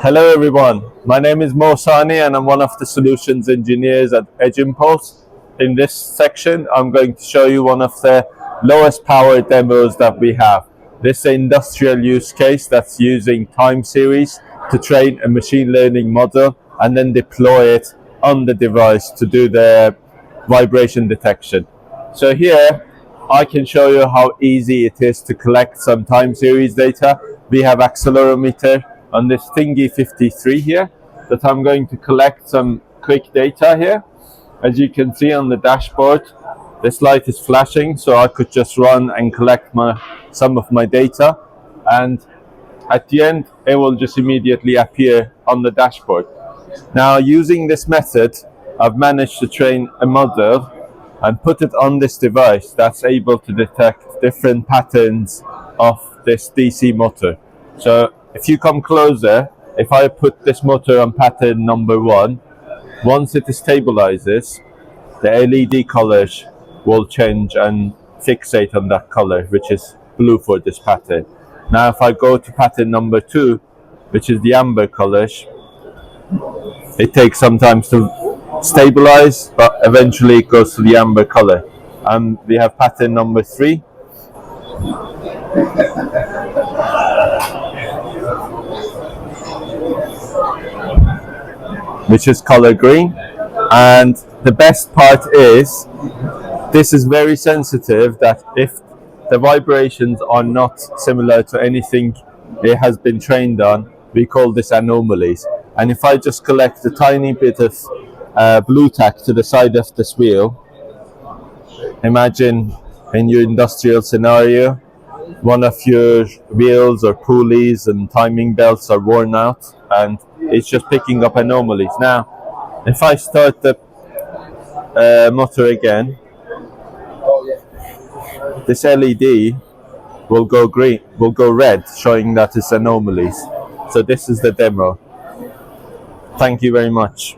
Hello everyone, my name is Moe Sani and I'm one of the solutions engineers at Edge Impulse. In this section I'm going to show you one of the lowest power demos that we have. This is an industrial use case that's using time series to train a machine learning model and then deploy it on the device to do the vibration detection. So here I can show you how easy it is to collect some time series data. We have accelerometer on this Thingy 53 here that I'm going to collect some quick data here. As you can see on the dashboard, this light is flashing, so I could just run and collect some of my data, and at the end it will just immediately appear on the dashboard. Now, using this method, I've managed to train a model and put it on this device that's able to detect different patterns of this DC motor. So if you come closer, if I put this motor on pattern number 1, once it stabilizes, the LED colors will change and fixate on that color, which is blue for this pattern. Now if I go to pattern number 2, which is the amber colors, it takes some time to stabilize, but eventually it goes to the amber color. And we have pattern number 3, which is color green. And the best part is, this is very sensitive, that if the vibrations are not similar to anything it has been trained on, we call this anomalies. And if I just collect a tiny bit of blue tack to the side of this wheel, imagine in your industrial scenario, one of your wheels or pulleys and timing belts are worn out and it's just picking up anomalies. Now, if I start the motor again, this LED will go green, will go red, showing that it's anomalies. So this is the demo. Thank you very much.